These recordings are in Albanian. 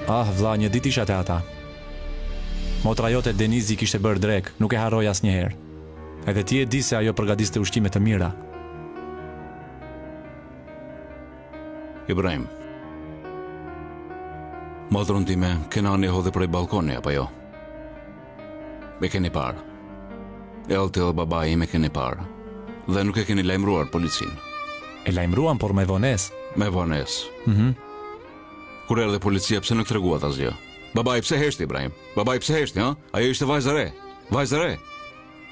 Ah, vlla, një ditë isha te ata. Motra jote Denizi kishte bërë drek, nuk e harroj asnjëherë. Edhe ti e di se ajo përgatiste ushqime të mira. Ibrahim, motrën time Kenani hodhe prej balkoni, apo jo? Me keni parë. Elti dhe babai im e keni parë. Dhe nuk e keni lajmëruar policin. E lajmëruan, por me vonesë. Me vonesë. Kur erdhe policia, pse nuk treguat asgjë? Babai pse heshti, Ibrahim? Babai pse heshti, ha? Ajo ishte vajzë e re. Vajzë e re.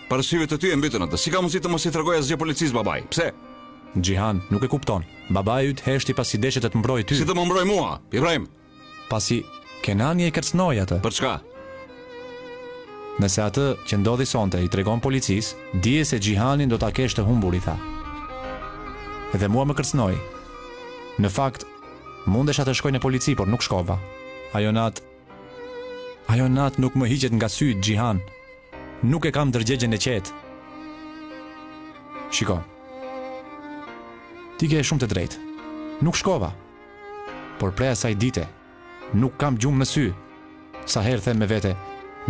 Parashive të ty e mbytën atë. Si ka mundësi të mos i tregoj asgjë policisë babai? Pse? Gjihan, nuk e kupton. Babai yt heshti pasi deshe të mbrojë ty. Si të më mbroj mua, Ibrahim? Pasi Kenani e kërcnoi atë. Për çka? Nëse atë që ndodhi sonte i tregon policisë, dije se Gjihanin do ta kesh të humbur, i tha. Edhe mua më kërcnoi. Në fakt, mundesha të shkoj në polici, por nuk shkova. Ajo nat nuk më hiqet nga syt, Gjihan. Nuk e kam ndërgjegjen e qetë. Shiko. Ti ke shumë të drejtë. Nuk shkova. Por prej asaj dite, nuk kam gjumë në sy. Sa herë them me vete,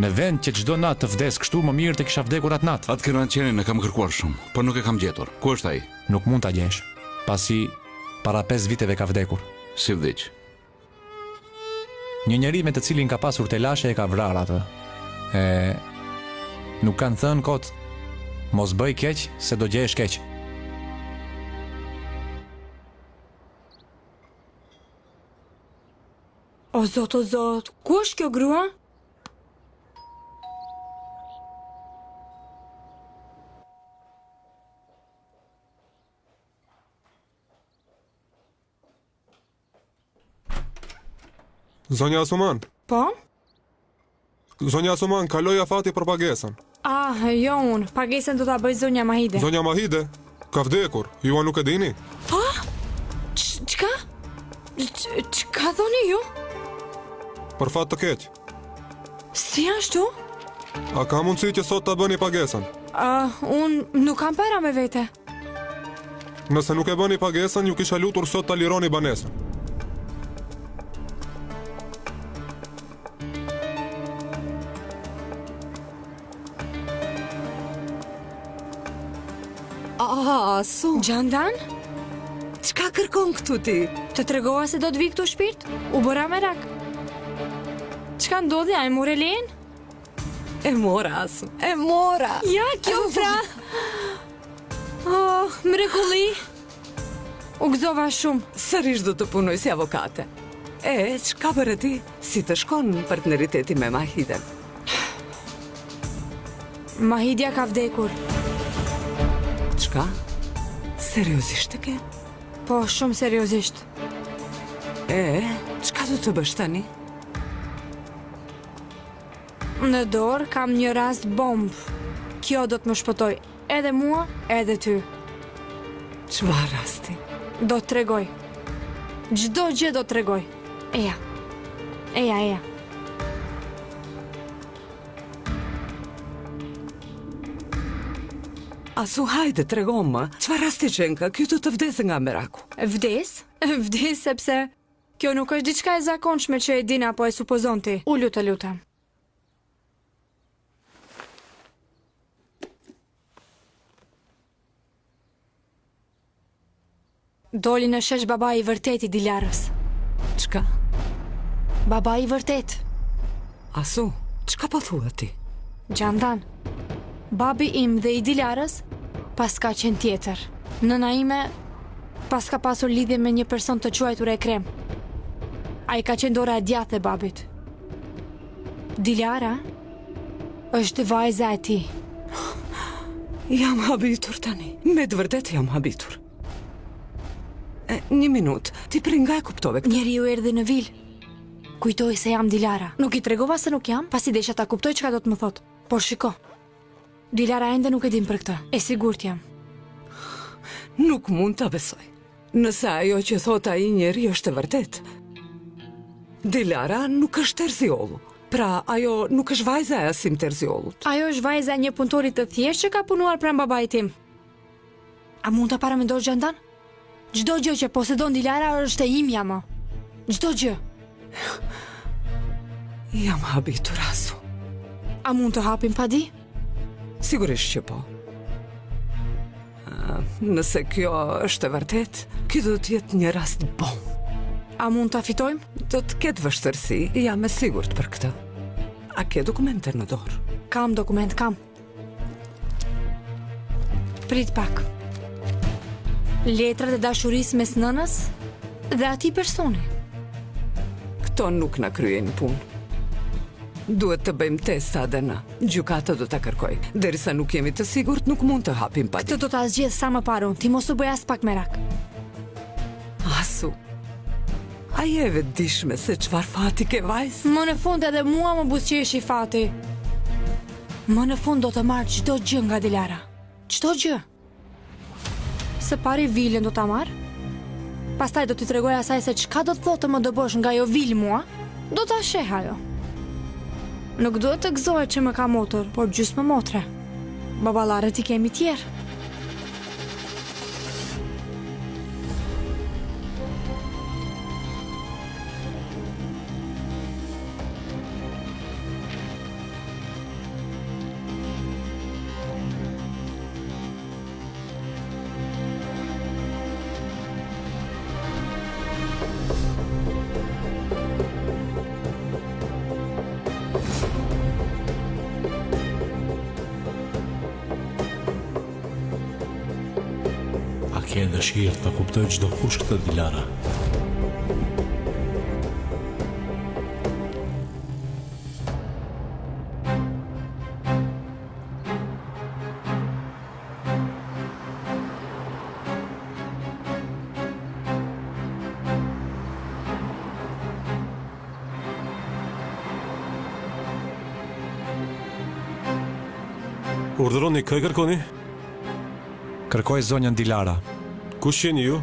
në vend që çdo natë të vdes kështu, më mirë të kisha vdekur atë natë. Atë Kenaçenin e kam kërkuar shumë, por nuk e kam gjetur. Ku është ai? Nuk mund ta gjesh, pasi para 5 viteve ka vdekur. Si vdiq? Një njeri me të cilin ka pasur telashe e ka vrarë atë. Nuk kanë thënë kot, mos bëj keq se do gjesh keq. O zot, ku është kjo grua? Zonja Asuman. Po? Zonja Asuman, kaloj afati për pagesën. Ah, jo unë, pagesën do ta bëj zonja Mahide. Zonja Mahide, ka vdekur, ju a nuk e dini? Ha? Çka? Çka thoni ju? Për fat të keq. Si ashtu? A ka mundësi që sot ta bëni pagesën? Unë nuk kam para me vete. Nëse nuk e bëni pagesën, ju kisha lutur sot ta lironi banesën. Asu, Gjandan? çka kërkon këtu ti? Të tregova se do të vi këtu shpirt? U bëra merak. Çka ndodhi, a e more lejen? E mora, Asu, e mora. Ja, kjo pra. Oh, mrekulli. U gëzova shumë. Sërish do të punoj si avokate. Çka bëre ti? Si të shkon partneriteti me Mahiden? Mahidja ka vdekur. Çka? Seriozisht e ke? Po, shumë seriozisht. Çka do të bësh tani? Në dorë kam një rast bomb. Kjo do të më shpëtoj edhe mua, edhe ty. Çfarë rasti? Do të tregoj. Çdo gjë do të tregoj. Eja. Asu, hajde, tregon më. Çfarë rasti qenka? Ky do të vdesë nga meraku. Vdes? Vdes sepse kjo nuk është diçka e zakonshme që e din apo e supozon ti. Ulu të lutem. Doli në shesh baba i vërtet i Dilarës. Çka? Baba i vërtet. Asu, çka po thua ti? Gjandan, babi im dhe i Dilarës pas ka qenë tjetër. Nëna ime pas ka pasur lidhje me një person të quajtur Ekrem. A i ka qenë dora e djathtë e babit. Dilara është vajza e ti. Jam habitur tani. Me të vërtet jam habitur. Një minut, ti prej nga e kuptove këtë? Njeri ju erdhi në vil. Kujtoj se jam Dilara. Nuk i tregova se nuk jam, pasi desha ta kuptoj çka do të më thot. Por shiko, Dilara ende nuk e din për këtë. E sigurt jam. Nuk mund ta besoj. Nëse ajo që thot ai njeri është e vërtet. Dilara nuk është Terziollu. Pra, ajo nuk është vajza e Asim Terziollut. Ajo është vajza e një punëtori të thjeshtë që ka punuar pranë babait tim. A mund ta paramendosh Gjandan? Çdo gjë që posedon Dilara është e imja më. Çdo gjë. Jam habitur Asu. A mund të hapim pa di? Sigurisht që po. Nëse kjo është e vërtet, ky do të jetë një rast bom. A mund ta fitojmë? Do të ketë vështërsi, jam e sigurt për këtë. A ke dokumente në dorë? Kam dokument, kam. Prit pak. Letrat e dashurisë mes nënës dhe atij personi. Këto nuk na kryejnë punë. Duhet të bëjmë testa dhe na. Gjykata do ta kërkoj. Derisa nuk jemi të sigurt, nuk mund të hapim pa di. Këtë do ta zgjedh sa më parë unë. Ti mos u bëj as pak merak. Asu, a je e vetëdijshme se çfarë fati ke vajzë? Më në fund edhe mua më buzëqeshi fati. Më në fund do të marr çdo gjë nga Dilara. Çdo gjë. Së pari vilën do ta marr. Pastaj do t'i tregoj asaj se çka do të thotë më do bësh nga ajo vil mua. Do ta sheh ajo. Nuk duhet të gëzohet që më ka motor, por gjysmë motre. Baballarët i kemi tjerë. Ke dëshirë të kuptoj çdo kush këtë Dilara. Urdhëroni, kë kërkoni? Kërkoj zonjën Dilara. Kush jeni ju?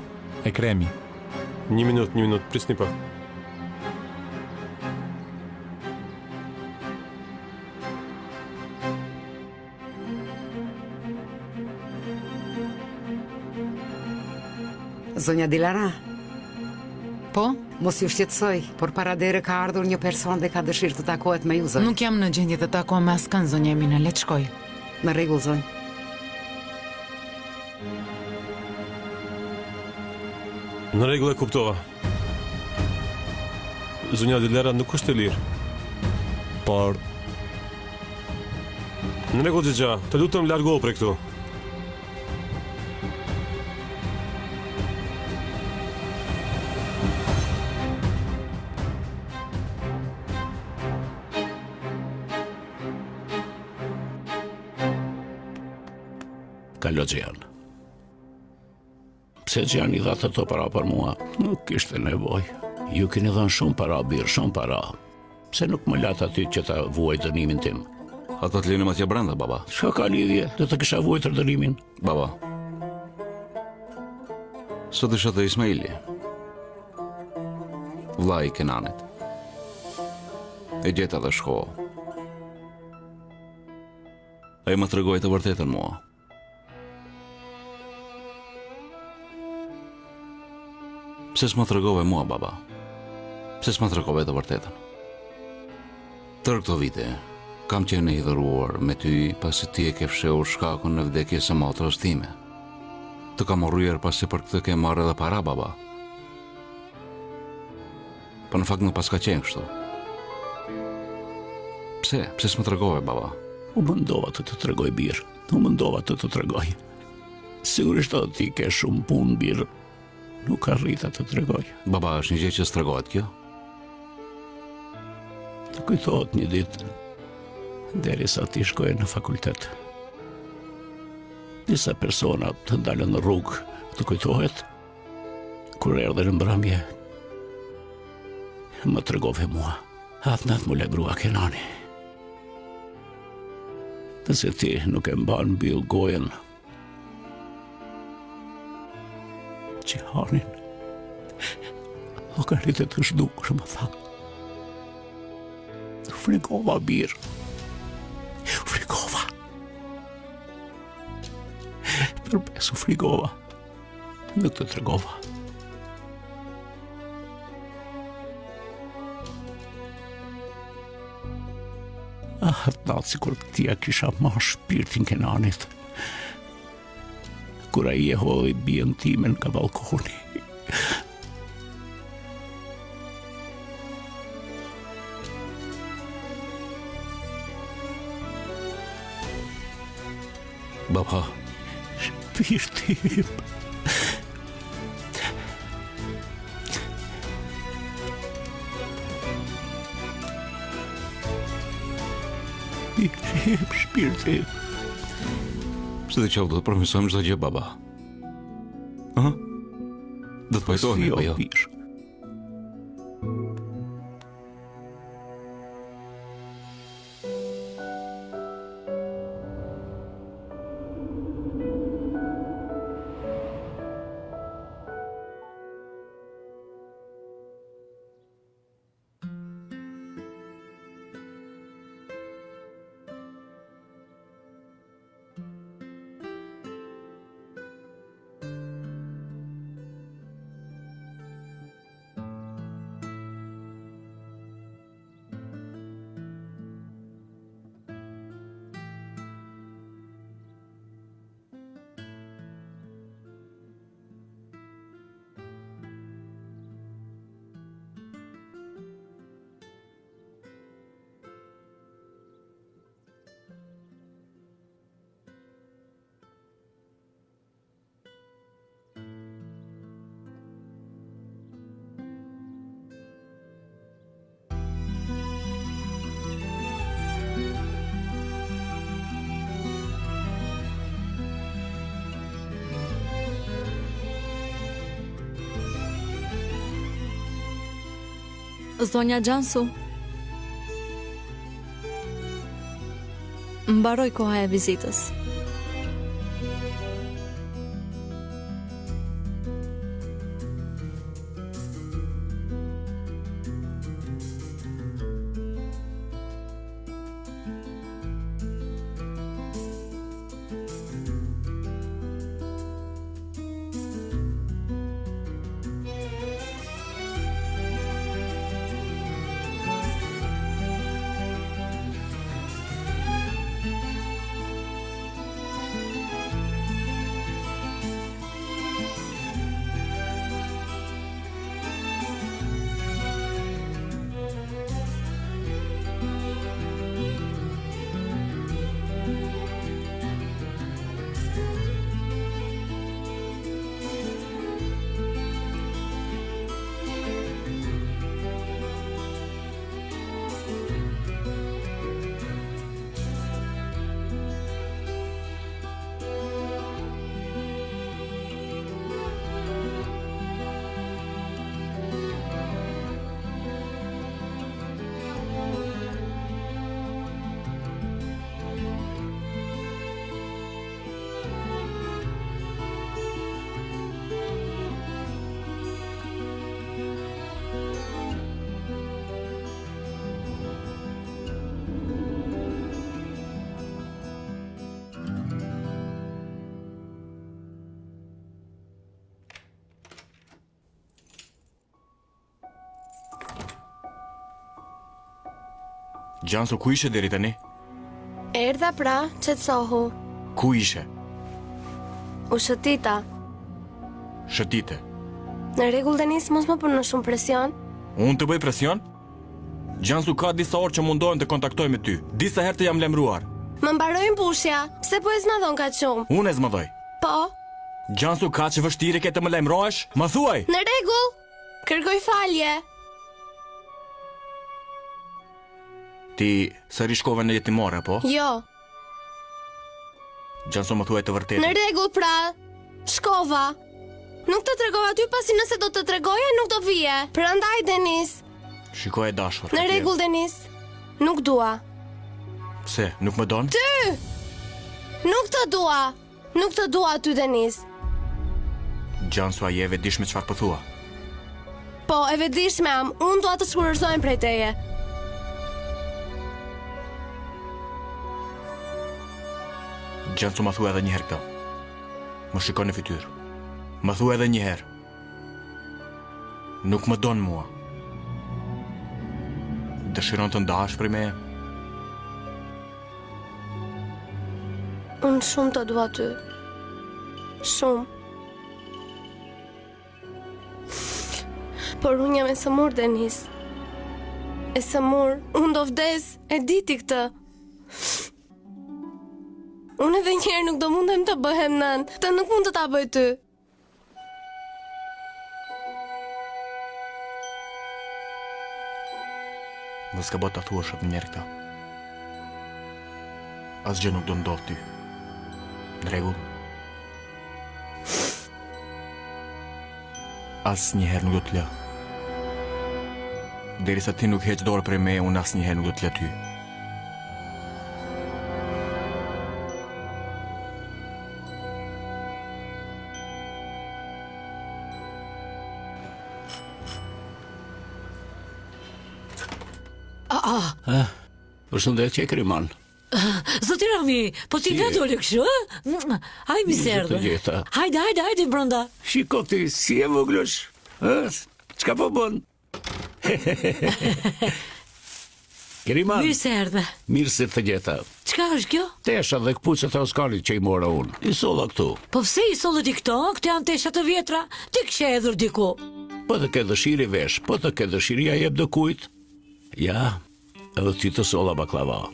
Ekremi. Një minut, prisni pak. Zonja Dilara, Po? mos ju shqetësoj, por para dere ka ardhur një person dhe ka dëshirë të takohet me ju, zonjë. Nuk jam në gjendje të takohem me askën, zonja Emina, le të shkoj. Në rregull, zonjë. Në rregull, e kuptova. Zonja Dilara nuk është e lirë. Por Në rregull, Xhixha, të lutem largohu prej këtu. Kalo Gjian. Pse Gjian i dha të para për mua? Nuk kishte nevoj. Ju keni dhënë shumë para, birë, shumë para. Pse nuk më latë aty që ta vuaj dënimin tim? Ata të linim atje brenda, baba. Çka ka lidhje? Do të kisha vuajtur dënimin. Baba. Sot isha të Ismaili. Vllai i Kenanit. E gjeta dhe shko. Ai më tregoi të vërtetën mua. Pse s'ma tregove mua, baba? Pse s'ma tregove të vërtetën? Tërë këto vite, kam qenë i dhëruar me ty pasi ti e ke fshehur shkakun në vdekjes së motrës time. Të kam urryer pasi për këtë ke marrë edhe para, baba. Po në fakt nuk pas ka qenë kështu. Pse? Pse s'më tregove, baba? U mendova të tregoj birë. U mendova të tregoj. Sigurisht edhe ti ke shumë punë birë. Nuk arrita të tregoj. Baba, është një gjë që s'tregohet kjo? Të kujtohet një ditë, derisa ti shkoje në fakultet. Disa persona të ndalën në rrugë, të kujtohet? Kur erdhe në mbrëmje, më tregove mua. Atë natë më legrua Kenani. Nëse ti nuk e mban mbyll gojen, Gjihanin, lokalitet të zhdukur, më tha. Frikova birë. Frikova. Përbesu frikova. Nuk të tregova. Atë natë si kur tia kisha marrë shpirtin Kenanit. Kur ai e hodhi bien timen nga balkoni. Baba, Shpirtim. Shpirtim. pse të qoftë do të përmirësojmë çdo gjë, baba. Ëh? Do të pajtohemi apo jo? Zonja Gjansu, mbaroj koha e vizitës. Gjansu, ku ishe deri tani? Erdha pra, qetësohu. Ku ishe? U shëtita. Shëtite. Në rregull Denis, mos më puno shumë presion. Unë të bëj presion? Gjansu, ka disa orë që mundohem të kontaktoj me ty. Disa herë të jam lemruar. Më mbarojnë pushja. Pse po e zmadhon ka shumë? Unë e zmadhoj. Po? Gjansu, ka që vështiri ke të më lemrohesh? Më thuaj! Në rregull. Kërkoj falje. Ti sëri shkove në jetimore, apo? Jo. Gjansu, më thuaj të vërtetë. Në rregull pra. Shkova. Nuk të tregova ty, pasi nëse do të tregoja nuk do vije. Prandaj Denis. Shikoj e dashur. Në rregull Denis. Nuk dua. Pse, nuk më don? Ty! Nuk të dua. Nuk të dua ty Denis. Gjansu, a je e vetëdijshme çfarë po thua? Po, e vetëdijshme am. Unë dua të shkurorzohem prej teje. Gjansu, më thua edhe një herë këtë. Më shikon në fytyrë. Më thua edhe një herë. Nuk më don mua. Dëshiron të ndahesh prej meje? Unë shumë të dua ty. Shumë. Por unë jam e sëmur, Denis. E sëmur, unë do vdes, e diti këtë. Unë edhe njerë nuk do mundem të bëhem nan, të nuk mund të ta bëj ty. Dhe s'ka bët të thuash edhe njerë këta. Asgjë nuk do ndodh ty. Në rregull? Asnjëherë nuk do të lë. Derisa ti nuk heq dorë prej meje, unë asnjëherë nuk do të lë ty. Përshëndetje, Kriman. Zoti Rami, po ti nga dole kështu, ë? Hajde mi serdhe. Hajde brenda. Shiko ti, si e voglush? Çka po bën? Kriman. Mirë se erdhe. Mirë se të gjeta. Çka është kjo? Tesha dhe këpucët e Oskarit që i mora unë. I solla këtu. Po pse i sollë ti këto? Këto janë tesha të vjetra. Ti kishe hedhur diku. Po të ke dëshirë i vesh, po të ke dëshirë ja jep do kujt. Ja, edhe ti të solla baklava.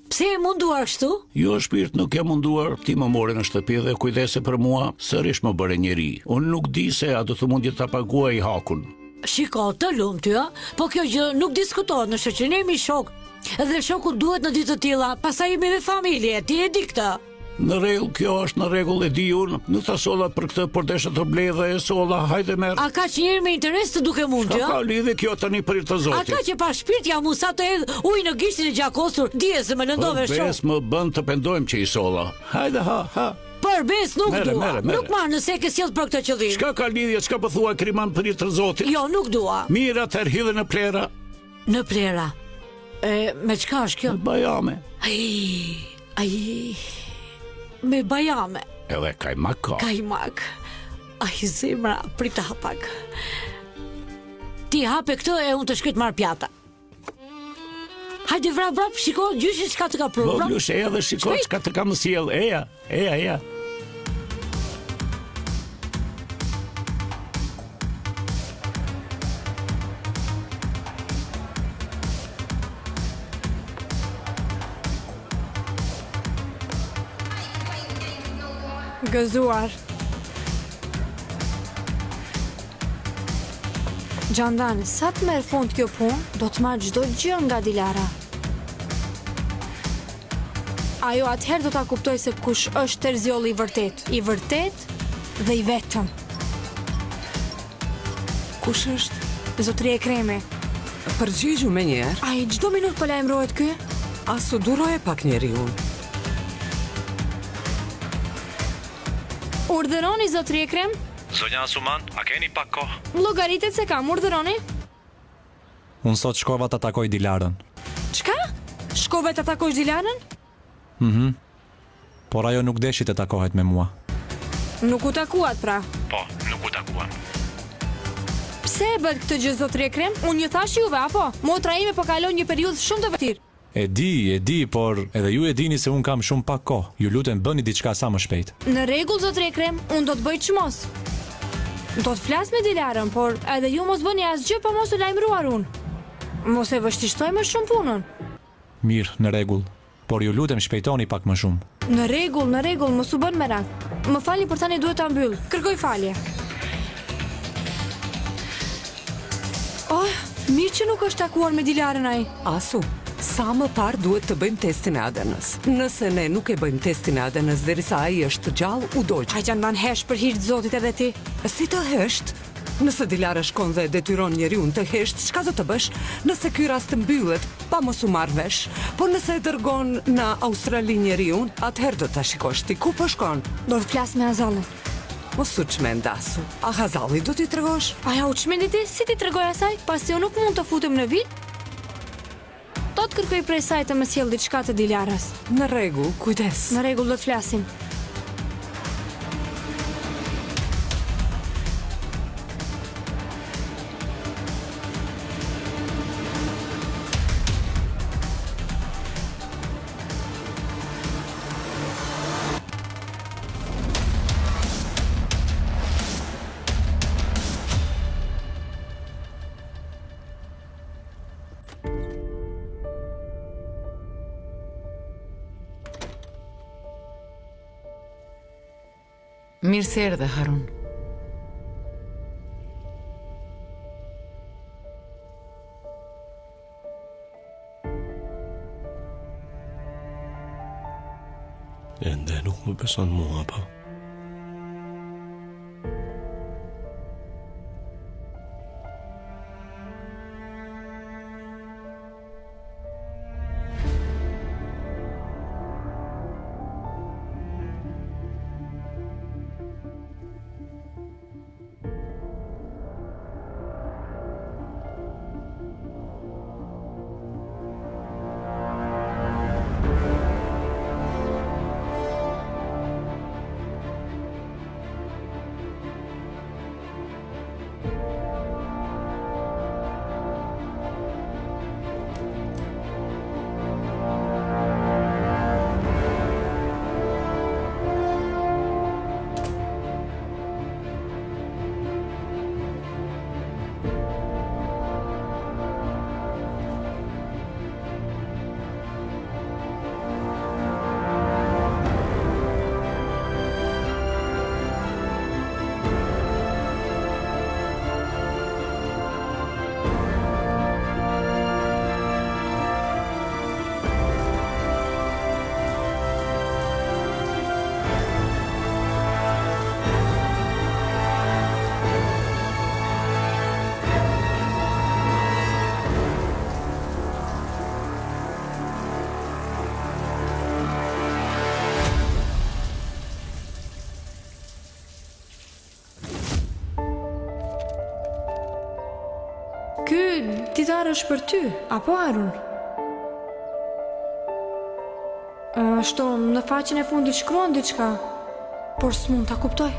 Pse e munduar kështu? Jo, shpirt, nuk jam munduar. Ti më more në shtëpi dhe kujdese për mua, sërish më bëre njeri. Unë nuk di se a do të mundi ta paguaj hakun. Shiko, të lumë ty, po kjo gjë nuk diskutohet në shoqërinë, jemi shok. Dhe shoku duhet në ditë të tilla, pastaj jemi dhe familje, ti e di këtë. Në rregull, kjo është në rregull, e di unë. Nuk ta solla për këtë, por desha të blej dhe e solla, hajde merr. A ka që njerë me interes të duke mund ty, Ka lidhje kjo tani për të Zotit. Ata që pa shpirt ja musa të hedh ujë në gishtin e gjakosur, dije se më lëndove shumë. Bes më bën të pendojmë që i solla. Hajde, ha. Për bes nuk dua. Mere. Nuk marr nëse ke sjell për këtë qëllim. Çka ka lidhje, çka po thua Kriman për të Zotit? Jo, nuk dua. Mirë, atëherë hidhe në plera. Në plera. Me çka është kjo? Bajame. Ai. Me bajame. Edhe kajmak ka. Kajmak. Ai zemra, prit hapak. Ti hape këtë e unë të shkoj të marr pjata. Hajde vrap, shiko, gjyshi çka të ka pru. Blush, edhe shiko çka të ka më sjell. Eja. Gëzuar. Gjandan, sa të merë fund kjo punë, do të marrë çdo gjë nga Dilara. Ajo atëherë do ta kuptoj se kush është Terziolli i vërtet dhe i vetëm. Kush është? Zotëri Ekremi. Përgjigju me njerë. Ai çdo minutë po lajmërohet ky? Asu duroje pak njeri unë. Urdhëroni, zotëri Ekrem? Zonja Asuman, a keni pak kohë? Llogaritet se kam, urdhëroni? Unë sot shkova të takoj Dilarën. Çka? Shkove të takosh Dilarën? Por ajo nuk deshi të takohet me mua. Nuk u takuat pra? Po, nuk u takuam. Pse e bët këtë gjë, zotëri Ekrem? Unë ju thash juve, apo? Motra ime po kalon një periudhë shumë të vështirë. E di, por edhe ju e dini se unë kam shumë pak kohë. Ju lutem bëni diçka sa më shpejt. Në rregull, zotëri Ekrem, unë do të bëj çmos. Do të flas me Dilarën, por edhe ju mos bëni asgjë pa mos u lajmëruar unë. Mos e vështirësoj më shumë punën. Mirë, në rregull, por ju lutem shpejtoni pak më shumë. Në rregull, mos u bën merak. Më falni për tani, duhet ta mbyll. Kërkoj falje. Mirë që nuk është takuar me Dilarën ai. Asu, sa më parë duhet të bëjmë testin e ADN-s. Nëse ne nuk e bëjmë testin e ADN-s derisa ai është të gjallë, u dojq. Ai që ndan hesh për hir të Zotit edhe ti. Si të hesht? Nëse Dilara shkon dhe detyron njeriun të hesht, çka do të bësh? Nëse ky rast mbyllet pa mos u marrë vesh, po nëse e dërgon në Australi njeriun, atëherë do ta shikosh ti ku po shkon. Do të flas me Azallën. Mos u çmend Asu. A Hazalli do t'i tregosh? Aja u çmendi ti? Si ti tregoj asaj? Pasi unë nuk mund të futem në vit? Do të kërkoj prej saj të më sjell diçka të Dilarës. Në rregull, kujdes. Në rregull, do të flasim. Mirë se erdhe, Harun. Ende nuk më beson mua, po. Ky ditar është për ty, apo Harun? Ashtu, në faqen e fundit shkruan diçka, por s'mund ta kuptoj.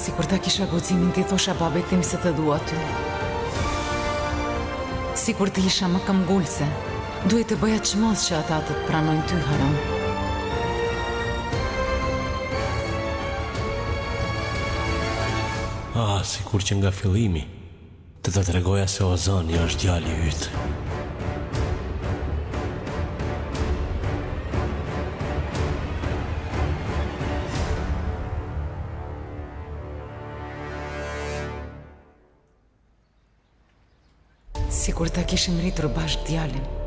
Si kur ta kisha guximin t'i thosha babait tim se të dua ty. Si kur ti isha më këmbgulse, duhet të bëja çmos që ata të pranojnë ty, Harun. Si kur që nga fillimi, të tregoja se Ozani është djali yt. Si kur ta kishim rritur bashkë djalin.